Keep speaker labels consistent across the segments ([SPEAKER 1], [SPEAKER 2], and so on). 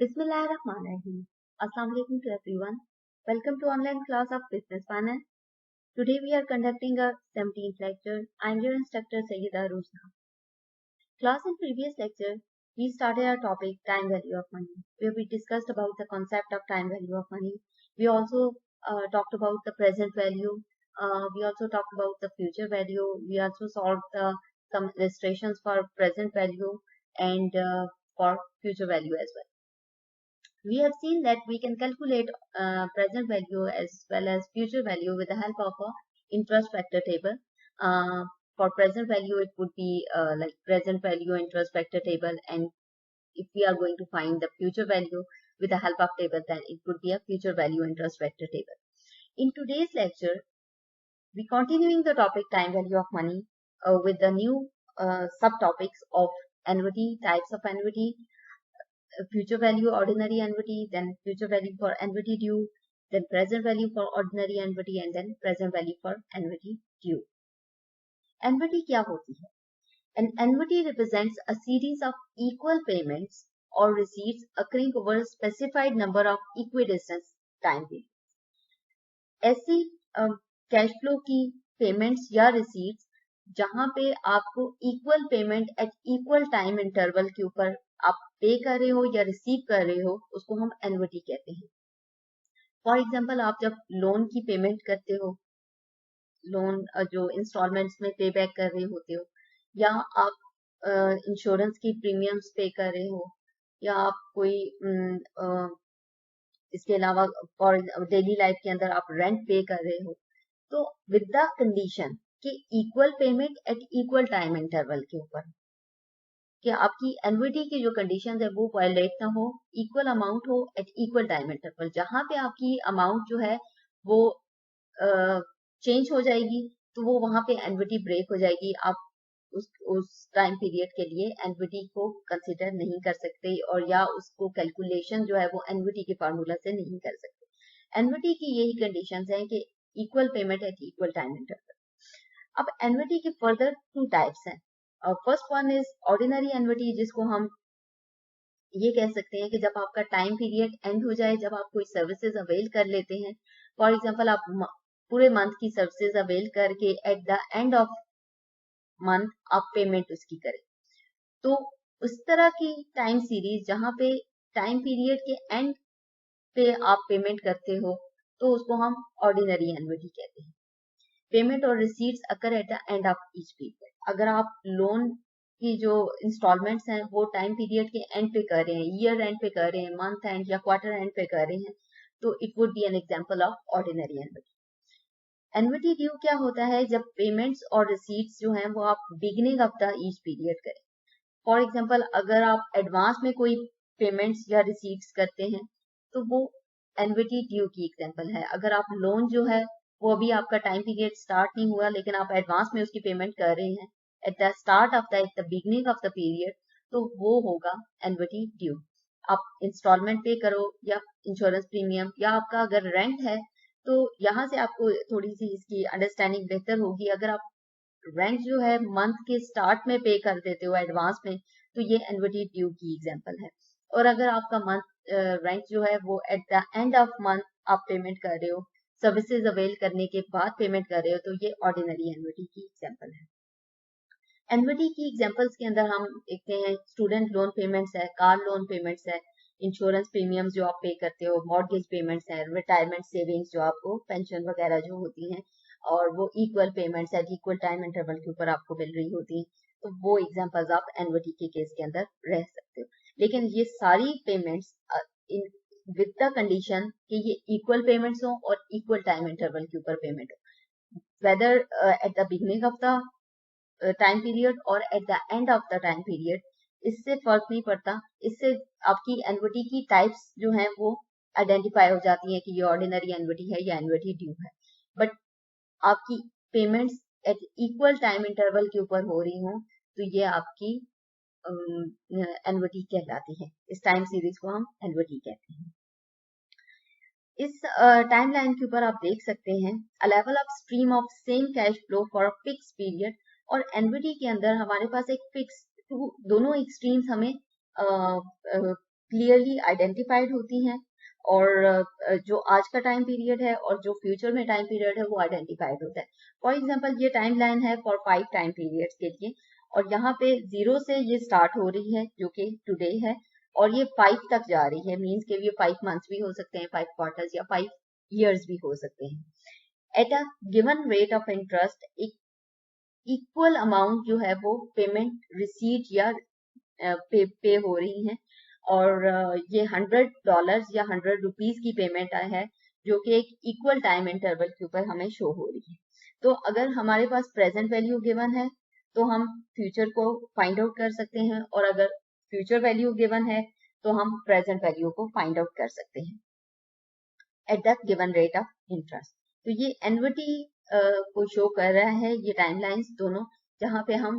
[SPEAKER 1] Bismillahirrahmanirrahim. Assalamu alaikum to everyone. Welcome to online class of Business Finance. Today we are conducting a 17th lecture. I am your instructor Sayyida Ruzna. Class in previous lecture, we started our topic time value of money, where we discussed about the concept of time value of money. We also talked about the present value. We also talked about the future value. We also solved some illustrations for present value and for future value as well. We have seen that we can calculate present value as well as future value with the help of a interest vector table. For present value, it would be like present value interest vector table, and if we are going to find the future value with the help of table, then it would be a future value interest vector table. In today's lecture, we continuing the topic time value of money with the new subtopics of annuity, types of annuity, future value ordinary annuity, then future value for annuity due, then present value for ordinary annuity, and then present value for annuity due. Annuity क्या होती है? An annuity represents a series of equal payments or receipts occurring over a specified number of equidistant time periods. ऐसी cash flow की payments या receipts जहां पे आपको equal payment at equal time interval के ऊपर आप पे कर रहे हो या रिसीव कर रहे हो, उसको हम एन्युटी कहते हैं. फॉर एग्जांपल, आप जब लोन की पेमेंट करते हो, लोन जो इंस्टॉलमेंट्स में पे बैक कर रहे होते हो, या आप इंश्योरेंस की प्रीमियम्स पे कर रहे हो, या आप कोई इसके अलावा फॉर डेली लाइफ के अंदर आप रेंट पे कर रहे हो, तो विद द कंडीशन कि equal payment at equal time interval के ऊपर, कि आपकी एन्युटी की जो कंडीशन है वो वायलेट ना हो, इक्वल अमाउंट हो एट इक्वल टाइम इंटरवल. जहां पे आपकी अमाउंट जो है वो चेंज हो जाएगी, तो वो वहां पे एन्युटी ब्रेक हो जाएगी. आप उस टाइम पीरियड के लिए एन्युटी को कंसिडर नहीं कर सकते, और या उसको कैलकुलेशन जो है वो एन्युटी के फार्मूला से नहीं कर सकते. एन्युटी की यही कंडीशंस हैं कि equal payment at equal time interval. अब एन्युटी के फर्दर टू टाइप्स हैं. First one is ordinary annuity, जिसको हम ये कह सकते हैं कि जब आपका टाइम पीरियड एंड हो जाए, जब आप कोई सर्विसेज अवेल कर लेते हैं. फॉर एग्जांपल, आप पूरे मंथ की सर्विसेज अवेल करके eight the end of month आप पेमेंट उसकी करें, तो उस तरह की टाइम सीरीज जहां पे टाइम पीरियड के एंड पे आप पेमेंट करते हो, तो उसको हम ऑर्डिनरी एन्युटी कहते हैं. पेमेंट और receipts occur at the end of each period. अगर आप लोन की जो इंस्टॉलमेंट्स हैं वो टाइम पीरियड के एंड पे कर रहे हैं, ईयर एंड पे कर रहे हैं, मंथ एंड या क्वार्टर एंड पे कर रहे हैं, तो it would be an example of ordinary annuity. Annuity due क्या होता है? जब पेमेंट्स और रिसीट्स जो हैं वो आप beginning of the each period करें. फॉर एग्जांपल, अगर आप एडवांस में कोई पेमेंट्स या रिसीट्स करते हैं, तो वो एन्युटी ड्यू की एग्जांपल है. अगर आप लोन जो है वो अभी आपका टाइम पीरियड स्टार्ट नहीं हुआ, लेकिन आप एडवांस में उसकी पेमेंट कर रहे हैं at the start of the beginning of the period, तो वो होगा एन्युटी ड्यू. आप इंस्टॉलमेंट पे करो या इंश्योरेंस प्रीमियम, या आपका अगर रेंट है, तो यहाँ से आपको थोड़ी सी इसकी अंडरस्टैंडिंग बेहतर होगी. अगर आप रेंट जो है मंथ के स्टार्ट में पे कर देते हो एडवांस में, तो ये एन्युटी ड्यू की एग्जांपल है. और अगर आपका मंथ रेंट जो है वो eight the end of month आप पेमेंट कर रहे हो, सर्विसेज अवेल करने के बाद पेमेंट कर रहे हो, तो ये ऑर्डिनरी एन्युटी की एग्जांपल है. एन्युटी की एग्जांपल्स के अंदर हम देखते हैं स्टूडेंट लोन पेमेंट्स है, कार लोन पेमेंट्स है, इंश्योरेंस प्रीमियम्स जो आप पे करते हो, मॉर्गेज पेमेंट्स है, रिटायरमेंट सेविंग्स जो आपको पेंशन वगैरह जो होती हैं, और वो equal payments at equal time interval के ऊपर आपको मिल रही होती हैं, तो वो एग्जांपल्स आप एन्युटी के केस के अंदर रह सकते हो. लेकिन ये सारी पेमेंट्स विद द कंडीशन कि ये इक्वल पेमेंट्स हो और इक्वल टाइम इंटरवल के ऊपर पेमेंट हो, whether at the beginning of the time period और at the end of the time period, इससे फर्क नहीं पड़ता. इससे आपकी एन्युटी की टाइप्स जो हैं वो आइडेंटिफाई हो जाती हैं कि ये ऑर्डिनरी एन्युटी है या एन्युटी ड्यू है. बट आपकी payments at equal time interval के ऊपर हो रही हो, तो ये आपकी एन्युटी कहलाती है. इस टाइम सीरीज को हम एन्युटी कहते हैं. इस टाइम लाइन के ऊपर आप देख सकते हैं a level of stream of same cash flow for a fix period. और एन्युटी के अंदर हमारे पास एक फिक्स दोनों एक्सट्रीम्स हमें क्लियरली आइडेंटिफाइड होती हैं, और जो आज का टाइम पीरियड है और जो फ्यूचर में टाइम पीरियड है वो आइडेंटिफाइड होता है। फॉर एग्जांपल ये टाइम लाइन है फॉर 5 टाइम पीरियड्स के लिए, और यहाँ पे 0 से ये स्टार्ट हो रही है जो कि टुडे है, और ये 5 तक जा रही है, मीन्स के ये 5 मंथ्स भी हो सकते हैं, 5 क्वार्टर्स या 5 ईयर्स भी हो सकते हैं। At a given rate of interest equal amount जो है वो पेमेंट रिसीट या पे हो रही है, और ये $100 या ₹100 की पेमेंट है जो कि एक इक्वल टाइम इंटरवल के ऊपर हमें शो हो रही है। तो अगर हमारे पास प्रेजेंट वैल्यू गिवन है तो हम फ्यूचर को फाइंड आउट कर सकते हैं, और अगर फ्यूचर वैल्यू गिवन है तो हम प्रेजेंट वैल्यू को फाइंड आउट कर सकते हैं at the given rate of interest. तो ये एन्युटी को शो कर रहा है, ये टाइमलाइंस दोनों, जहां पे हम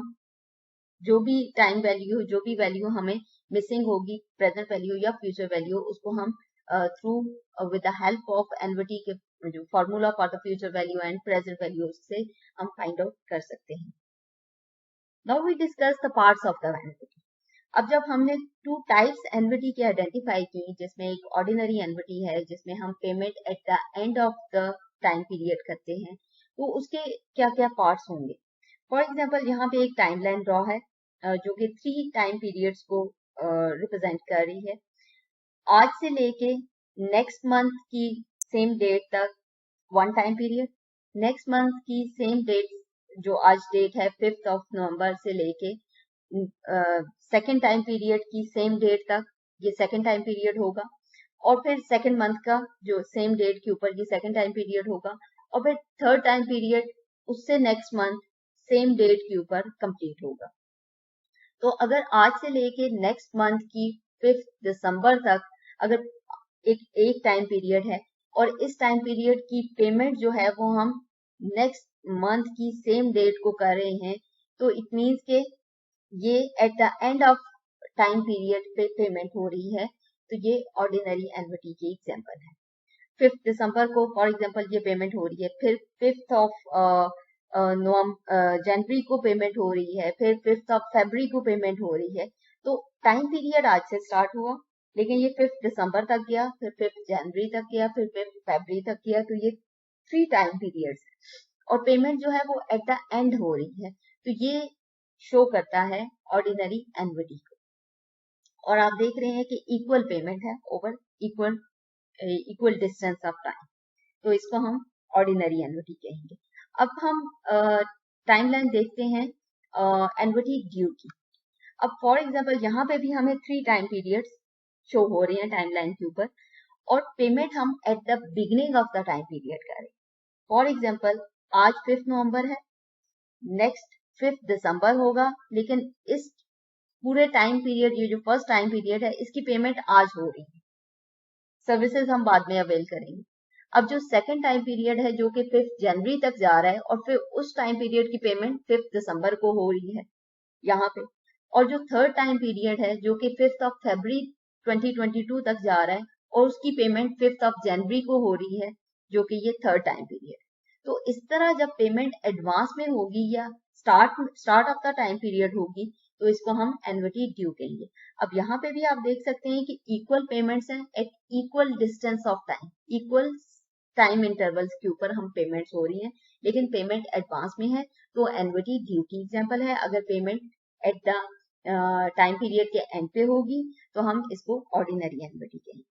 [SPEAKER 1] जो भी टाइम वैल्यू, जो भी वैल्यू हमें मिसिंग होगी, प्रेजेंट वैल्यू या फ्यूचर वैल्यू, उसको हम through with the help of annuity के जो formula for the future value and present value से हम फाइंड आउट कर सकते हैं। Now we discuss the parts of the annuity. अब जब हमने 2 टाइप्स एन्युटी की आइडेंटिफाई की, जिसमें एक ऑर्डिनरी एन्युटी है जिसमें हम payment eight the end of the time period करते हैं, तो उसके क्या क्या पार्ट्स होंगे। फॉर एग्जाम्पल यहाँ पे एक टाइमलाइन ड्रॉ है जो कि 3 टाइम पीरियड्स को रिप्रेजेंट कर रही है। आज से लेके नेक्स्ट मंथ की सेम डेट तक 1 टाइम पीरियड, नेक्स्ट मंथ की सेम डेट जो आज डेट है 5th ऑफ नवंबर से लेके सेकेंड टाइम पीरियड की सेम डेट तक ये सेकेंड टाइम पीरियड होगा, और फिर सेकेंड मंथ का जो सेम डेट के ऊपर ये सेकेंड टाइम पीरियड होगा, और फिर थर्ड टाइम पीरियड उससे नेक्स्ट मंथ सेम डेट के ऊपर कंप्लीट होगा। तो अगर आज से लेके नेक्स्ट मंथ की 5 दिसंबर तक अगर एक टाइम पीरियड है, और इस टाइम पीरियड की पेमेंट जो है वो हम नेक्स्ट मंथ की सेम डेट को कर रहे हैं, तो इट मीन्स के ये eight the end of time period पे पेमेंट हो रही है। तो ये ऑर्डिनरी एन्युटी की एग्जांपल है। 5 दिसंबर को फॉर एग्जांपल ये पेमेंट हो रही है, फिर 5th ऑफ जनवरी को पेमेंट हो रही है, फिर 5th ऑफ फरवरी को पेमेंट हो रही है। तो टाइम पीरियड आज से स्टार्ट हुआ, लेकिन ये 5th दिसंबर तक गया, फिर 5th जनवरी तक गया, फिर 5th फरवरी तक गया। तो ये 3 टाइम पीरियड्स, और पेमेंट जो है वो एट द एंड हो रही है। तो ये शो करता है ऑर्डिनरी एन्युटी को, और आप देख रहे हैं कि इक्वल पेमेंट है over equal distance of time, तो इसको हम ऑर्डिनरी एन्युटी कहेंगे। अब हम टाइमलाइन देखते हैं एन्युटी ड्यू की। अब फॉर एग्जांपल यहाँ पे भी हमें 3 टाइम पीरियड्स शो हो रहे हैं टाइमलाइन के ऊपर, और पेमेंट हम eight the beginning of the time period करें। फॉर एग्जांपल आज 5 नवंबर है, नेक्स्ट 5 दिसंबर होगा, लेकिन इस पूरे टाइम पीरियड, ये जो फर्स्ट टाइम पीरियड है, इसकी पेमेंट आज हो रही है, सर्विसेज हम बाद में अवेल करेंगे। अब जो सेकंड टाइम पीरियड है जो कि 5th जनवरी तक जा रहा है, और फिर उस टाइम पीरियड की पेमेंट 5th दिसंबर को हो रही है यहाँ पे, और जो थर्ड टाइम पीरियड है जो कि 5th ऑफ फरवरी 2022 तक जा रहा है, और उसकी पेमेंट 5th ऑफ जनवरी को हो रही है, जो कि ये थर्ड टाइम पीरियड। तो इस तरह जब पेमेंट एडवांस में होगी या start of the time period होगी, तो इसको हम एन्युटी ड्यू कहेंगे। अब यहाँ पे भी आप देख सकते हैं कि इक्वल पेमेंट्स हैं at equal distance of time, equal time intervals के ऊपर हम पेमेंट्स हो रही हैं, लेकिन पेमेंट एडवांस में है, तो एन्युटी ड्यू की एग्जांपल है। अगर payment at the time period के एंड पे होगी तो हम इसको ऑर्डिनरी एन्युटी कहेंगे।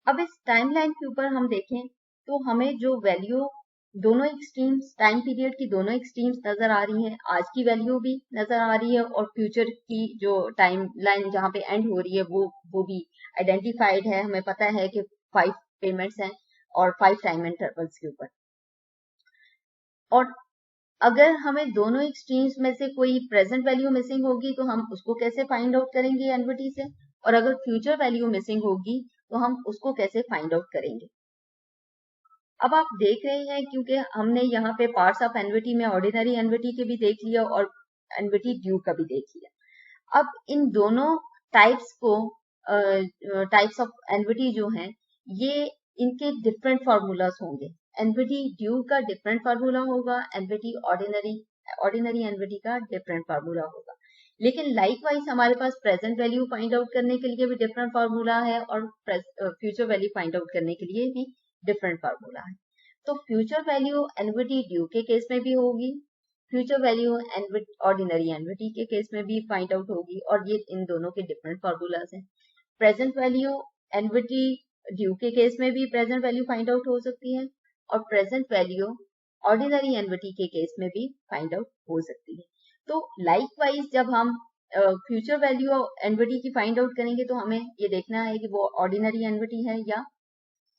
[SPEAKER 1] अब इस टाइमलाइन के ऊपर हम देखें तो हमें जो वैल्यू दोनों एक्सट्रीम्स, टाइम पीरियड की दोनों एक्सट्रीम्स नजर आ रही हैं, आज की वैल्यू भी नजर आ रही है, और फ्यूचर की जो टाइम लाइन जहाँ पे एंड हो रही है वो भी आइडेंटिफाइड है। हमें पता है कि 5 पेमेंट्स हैं और 5 टाइम इंटरवल्स के ऊपर। और अगर हमें दोनों एक्सट्रीम्स में से कोई प्रेजेंट वैल्यू मिसिंग होगी तो हम उसको कैसे फाइंड आउट करेंगे एन्युटी से, और अगर फ्यूचर वैल्यू मिसिंग होगी तो हम उसको कैसे फाइंड आउट करेंगे। अब आप देख रहे हैं क्योंकि हमने यहाँ पे पार्ट्स ऑफ एन्युटी में ऑर्डिनरी एन्युटी के भी देख लिया और एन्युटी ड्यू का भी देख लिया। अब इन दोनों टाइप्स को टाइप्स ऑफ एन्युटी जो हैं, ये इनके डिफरेंट फार्मूलाज होंगे। एन्युटी ड्यू का डिफरेंट फार्मूला होगा, एन्युटी ऑर्डिनरी एन्युटी का डिफरेंट फार्मूला होगा। लेकिन लाइकवाइज हमारे पास प्रेजेंट वैल्यू फाइंड आउट करने के लिए भी डिफरेंट फार्मूला है और फ्यूचर वैल्यू फाइंड आउट करने के लिए भी डिफरेंट फार्मूला है। तो फ्यूचर वैल्यू एनविटी ड्यू के केस में भी होगी, फ्यूचर वैल्यू ऑर्डिनरी एनविटी के केस में भी फाइंड आउट होगी, और ये इन दोनों के डिफरेंट फार्मूलाज हैं। प्रेजेंट वैल्यू एनविटी ड्यू के केस में भी प्रेजेंट वैल्यू फाइंड आउट हो सकती है, और प्रेजेंट वैल्यू ऑर्डिनरी एनविटी के केस में भी फाइंड आउट हो सकती है। तो लाइकवाइज जब हम फ्यूचर वैल्यू एनविटी की फाइंड आउट करेंगे तो हमें ये देखना है कि वो ऑर्डिनरी एनविटी है या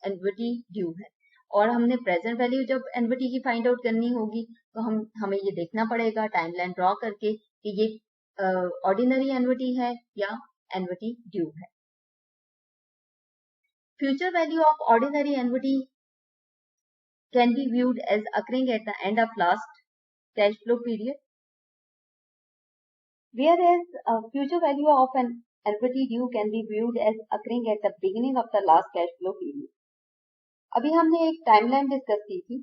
[SPEAKER 1] एनविटी ड्यू है, और हमने प्रेजेंट वैल्यू जब एनविटी की फाइंड आउट करनी होगी तो हमें ये देखना पड़ेगा टाइमलाइन ड्रॉ करके कि ये ऑर्डिनरी एनविटी है या एनविटी ड्यू है। Future value of ordinary एनविटी can be viewed as occurring at the end of last cash flow period, whereas future value of an annuity due can be viewed as occurring at the beginning of the last cash flow period. अभी हमने एक timeline discuss की थी,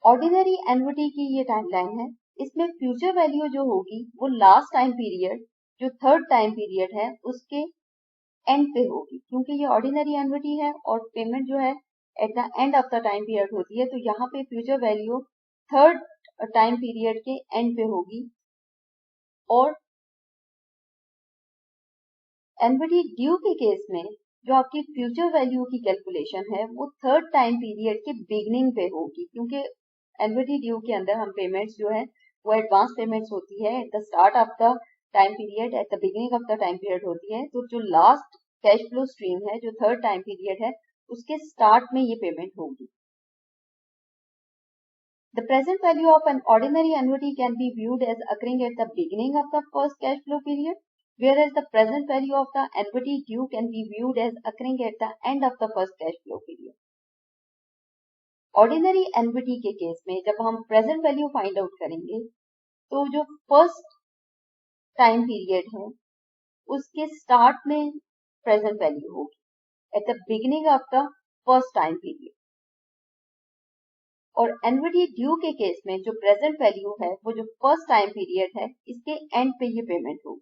[SPEAKER 1] ordinary annuity की ये timeline है, इसमें future value जो होगी वो लास्ट टाइम पीरियड जो थर्ड टाइम पीरियड है उसके एंड पे होगी, क्योंकि ये ऑर्डिनरी एन्युटी है और पेमेंट जो है eight the end of the time period होती है, तो यहाँ पे future value third time period के एंड पे होगी, और एनविटी ड्यू के केस में जो आपकी फ्यूचर वैल्यू की कैलकुलेशन है वो थर्ड टाइम पीरियड के बिगनिंग पे होगी, क्योंकि एनविटी ड्यू के अंदर हम पेमेंट्स जो है वो एडवांस पेमेंट्स होती है at the start of the time period, eight the beginning of the time period होती है, तो जो लास्ट कैश फ्लो स्ट्रीम है जो थर्ड टाइम पीरियड है उसके स्टार्ट में ये पेमेंट होगी। The present value of an ordinary annuity can be viewed as occurring at the beginning of the first cash flow period, whereas the present value of the annuity due can be viewed as occurring at the end of the first cash flow period. Ordinary annuity के case में जब हम present value find out करेंगे तो जो first time period है उसके start में present value होगी at the beginning of the first time period, और एनविटी ड्यू के केस में जो प्रेजेंट वैल्यू है वो जो फर्स्ट टाइम पीरियड है इसके एंड पे ये पेमेंट होगी।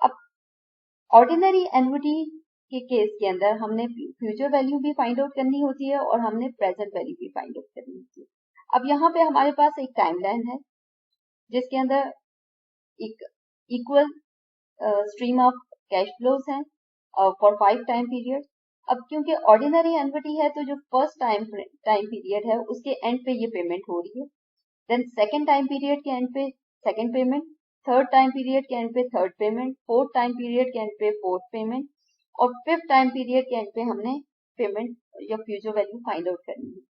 [SPEAKER 1] अब ऑर्डिनरी एनविटी के केस के अंदर हमने फ्यूचर वैल्यू भी फाइंड आउट करनी होती है और हमने प्रेजेंट वैल्यू भी फाइंड आउट करनी होती है। अब यहाँ पे हमारे पास एक टाइमलाइन है जिसके अंदर एक equal stream of cash flows हैं फॉर 5 टाइम पीरियड। अब क्योंकि ऑर्डिनरी एनविटी है तो जो फर्स्ट टाइम पीरियड है उसके एंड पे ये पेमेंट हो रही है, देन सेकंड टाइम पीरियड के एंड पे second payment, third time period के एंड पे third payment, fourth time period के एंड पे फोर्थ पेमेंट, और फिफ्थ टाइम पीरियड के एंड पे हमने पेमेंट या फ्यूचर वैल्यू फाइंड आउट करनी है।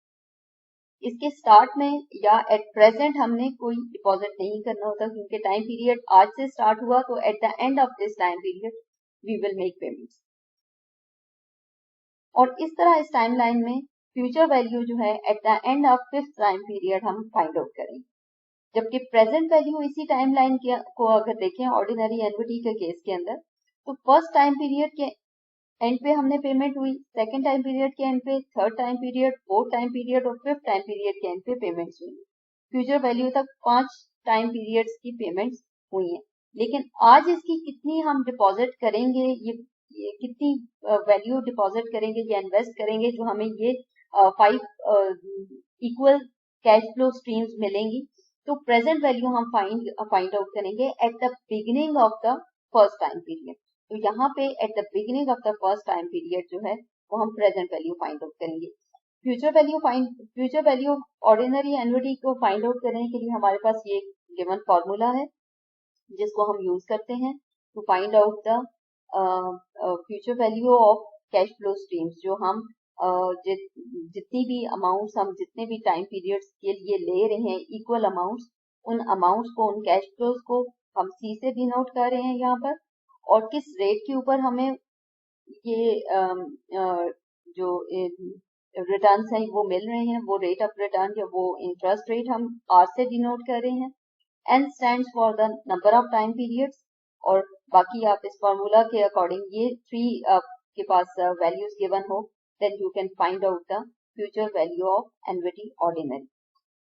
[SPEAKER 1] इसके स्टार्ट में या एट प्रेजेंट हमने कोई डिपॉजिट नहीं करना होता, क्योंकि टाइम पीरियड आज से स्टार्ट हुआ तो at the end of this time period we will make payments. और इस तरह इस टाइमलाइन में फ्यूचर वैल्यू जो है eight the end of fifth time period हम फाइंड आउट करेंगे, जबकि प्रेजेंट वैल्यू इसी टाइमलाइन को अगर देखें ऑर्डिनरी एनविटी के केस के अंदर तो फर्स्ट टाइम पीरियड के एंड पे हमने पेमेंट हुई, सेकंड टाइम पीरियड के एंड पे, third time period, fourth time period और फिफ्थ टाइम पीरियड के एंड पे पेमेंट्स हुई। फ्यूचर वैल्यू तक 5 टाइम पीरियड्स की पेमेंट्स हुई हैं, लेकिन आज इसकी कितनी हम डिपॉजिट करेंगे, ये कितनी वैल्यू डिपॉजिट करेंगे या इन्वेस्ट करेंगे जो हमें ये 5 इक्वल कैश फ्लो स्ट्रीम्स मिलेंगी, तो प्रेजेंट वैल्यू हम फाइंड आउट करेंगे eight the beginning of the first time period. तो यहाँ पे eight the beginning of the first time period जो है वो हम प्रेजेंट वैल्यू फाइंड आउट करेंगे। फ्यूचर वैल्यू ऑर्डिनरी एनविटी को फाइंड आउट करने के लिए हमारे पास ये गिवन फॉर्मूला है जिसको हम यूज करते हैं to find out the future value of cash flow streams. जो हम जितनी भी अमाउंट्स हम जितने भी टाइम पीरियड्स के लिए ले रहे हैं इक्वल अमाउंट्स, उन अमाउंट्स को, उन कैश फ्लोज को हम सी से डिनोट कर रहे हैं यहाँ पर, और किस रेट के ऊपर हमें ये जो रिटर्न्स हैं वो मिल रहे हैं, वो रेट ऑफ रिटर्न या वो इंटरेस्ट रेट हम आर से डिनोट कर रहे हैं। N stands for the number of time periods, और बाकी आप इस फॉर्मूला के अकॉर्डिंग ये 3 आपके पास वैल्यूज गिवन हो, then you can find out the future value of annuity ordinary.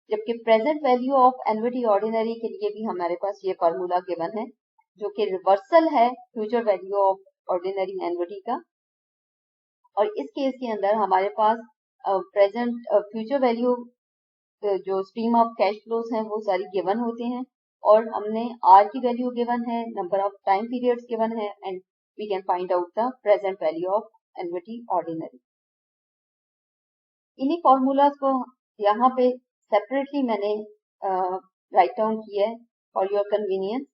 [SPEAKER 1] जबकि present value of annuity ordinary के लिए भी हमारे पास ये फॉर्मूला गिवन है, जो कि रिवर्सल है future value of ordinary annuity का। और इस केस के अंदर हमारे पास प्रेजेंट फ्यूचर वैल्यू जो स्ट्रीम ऑफ कैश फ्लोज हैं वो सारी गिवन होते हैं, और हमने आर की वैल्यू गिवन है, number of time periods given है, and we can find out the present value of annuity ordinary. इन्हीं फॉर्मूलाज को यहाँ पे सेपरेटली मैंने राइट डाउन किया है for your convenience.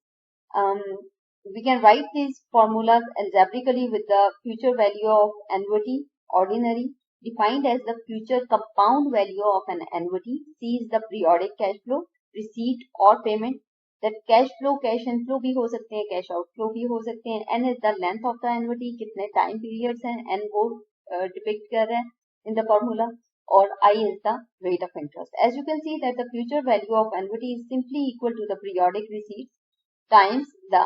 [SPEAKER 1] We can write these formulas algebraically with the future value of annuity ordinary defined as the future compound value of an annuity. C is the periodic cash flow, receipt or payment. That cash flow, cash inflow भी हो सकते हैं, cash outflow भी हो सकते हैं. N is the length of the annuity, कितने time periods हैं, N वो depict कर रहे हैं in the formula. Or I is the rate of interest. As you can see that the future value of annuity is simply equal to the periodic receipts times the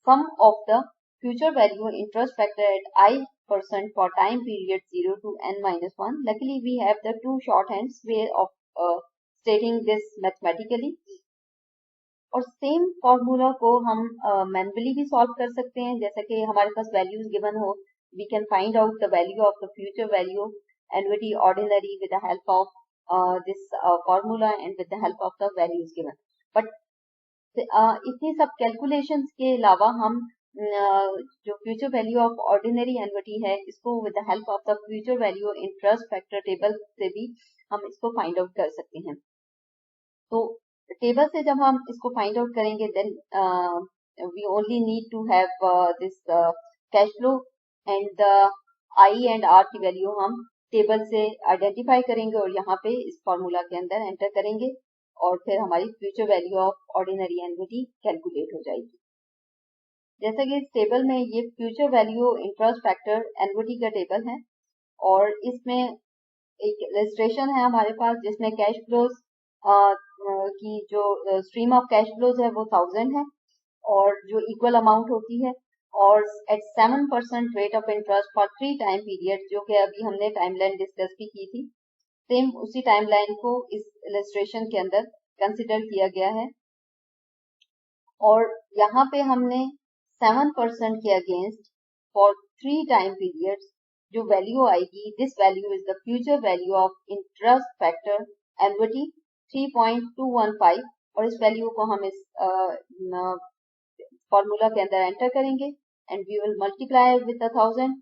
[SPEAKER 1] sum of the future value interest factor at I% for time period 0 to n minus 1. Luckily, we have the two shorthands way of stating this mathematically. और same formula को हम manually भी solve कर सकते हैं, जैसा कि हमारे पास वैल्यूज गिवन हो, we can find out the value of the future value annuity ordinary with the help of this formula and with the help of the values given. But इतनी सब कैलकुलेशंस के अलावा हम जो future value of ordinary annuity है इसको with the help of the future value interest factor table से भी हम इसको फाइंड आउट कर सकते हैं। तो टेबल से जब हम इसको फाइंड आउट करेंगे then we only need to have this cash flow and I and R की वैल्यू हम टेबल से आइडेंटिफाई करेंगे और यहाँ पे इस फॉर्मूला के अंदर एंटर करेंगे और फिर हमारी future value of ordinary annuity calculate हो जाएगी। जैसा कि इस टेबल में ये future value interest factor annuity का टेबल है और इसमें एक इलस्ट्रेशन है हमारे पास जिसमें कैश फ्लोज की जो स्ट्रीम ऑफ कैश फ्लोज है वो 1000 है और जो इक्वल अमाउंट होती है और at 7% rate of interest for 3 time period, जो कि अभी हमने टाइमलाइन डिस्कस भी की थी, सेम उसी टाइमलाइन को इस इलस्ट्रेशन के अंदर कंसिडर किया गया है। और यहाँ पे हमने 7% के अगेंस्ट फॉर 3 टाइम पीरियड्स जो वैल्यू आएगी, this value is the future value of interest factor annuity 3.215 और इस वैल्यू को हम इस फॉर्मूला के अंदर एंटर करेंगे and we will multiply with 1000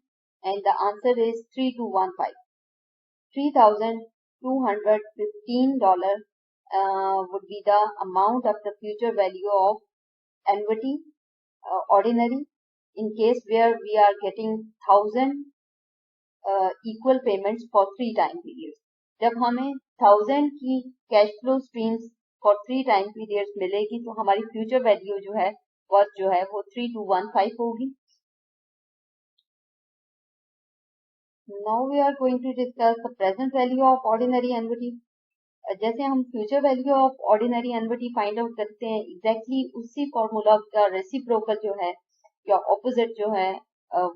[SPEAKER 1] and the answer is 3215। $3,215 would be the amount of the future value of annuity ordinary in case where we are getting 1000 equal payments for 3 time periods. जब हमें 1000 की cash flow streams for 3 time periods मिलेगी तो हमारी future value जो है worth जो है वो 3215 होगी। Now we are going to discuss the present value of ordinary annuity. जैसे हम future value of ordinary annuity find out करते हैं, एग्जैक्टली उसी फॉर्मूला का रेसिप्रोकल जो है या ऑपोजिट जो है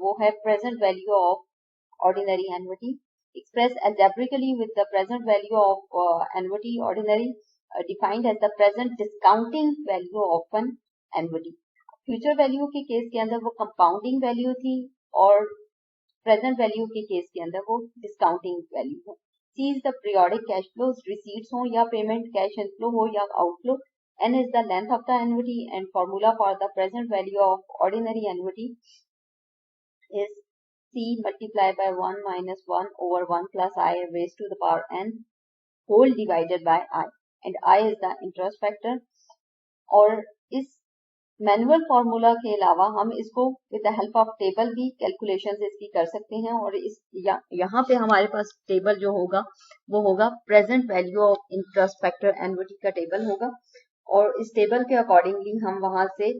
[SPEAKER 1] वो है present value of ordinary annuity expressed algebraically with the present value of annuity ordinary defined as the present discounting value of an annuity. Future value के केस के अंदर वो कंपाउंडिंग वैल्यू थी और प्रेजेंट वैल्यू के केस के अंदर वो डिस्काउंटिंग वैल्यू है। C is the periodic cash flows, receipts हो या पेमेंट कैश इनफ्लो हो या outflow. N is the length of the annuity and formula for the present value of ordinary annuity is C multiplied by 1 minus 1 over 1 plus I raised to the power n whole divided by I and I is the interest factor। और इस manual formula के अलावा हम इसको with the help of table भी calculations इसकी कर सकते हैं और इस यहाँ पे हमारे पास टेबल जो होगा वो होगा present value of interest factor annuity का टेबल होगा और इस टेबल के अकॉर्डिंगली हम वहां से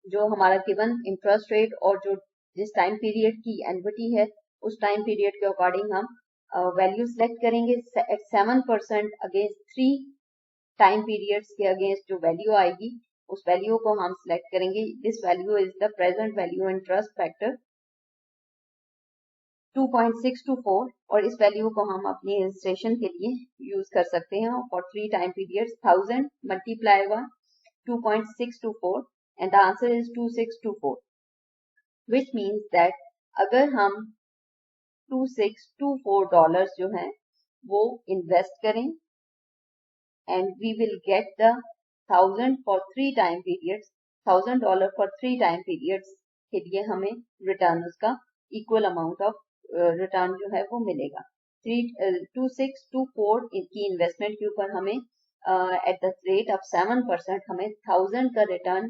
[SPEAKER 1] जो हमारा गिवन इंटरेस्ट रेट और जो जिस टाइम पीरियड की एन्युटी है उस टाइम पीरियड के अकॉर्डिंग हम वैल्यू सेलेक्ट करेंगे। 7% अगेंस्ट 3 टाइम पीरियड्स के अगेंस्ट जो वैल्यू आएगी उस वैल्यू को हम सिलेक्ट करेंगे। This value is the present value interest factor 2.624 और इस वैल्यू को हम अपनी इलस्ट्रेशन के लिए यूज कर सकते हैं for 3 time periods 1000 multiply by 2.624 and the answer is 2624 which means that अगर हम $2624 जो है वो इन्वेस्ट करें and we will get the 1000 for 3 time periods $1000 for 3 time periods के लिए हमें रिटर्न उसका इक्वल अमाउंट ऑफ रिटर्न जो है वो मिलेगा 2624 की इन्वेस्टमेंट के ऊपर हमें एट द रेट ऑफ 7% हमें 1000 का return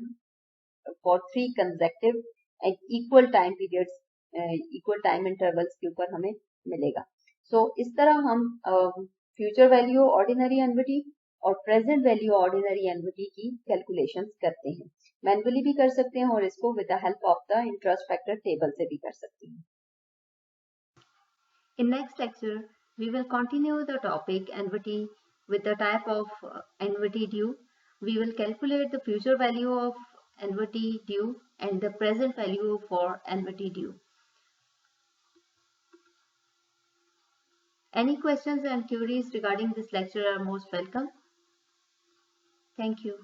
[SPEAKER 1] for 3 consecutive and equal time periods equal time intervals के ऊपर हमें मिलेगा सो इस तरह हम फ्यूचर वैल्यू ऑर्डिनरी एन्युटी और प्रेजेंट वैल्यू ऑर्डिनरी एन्युटी की कैलकुलेशंस करते हैं मैनुअली भी कर सकते हैं और इसको with the help of the interest factor table से भी कर सकते हैं In next lecture, we will continue the topic annuity with the type of annuity due. We will calculate the future value of annuity due and the present value for annuity due. Any questions and queries regarding this lecture are most welcome. Thank you.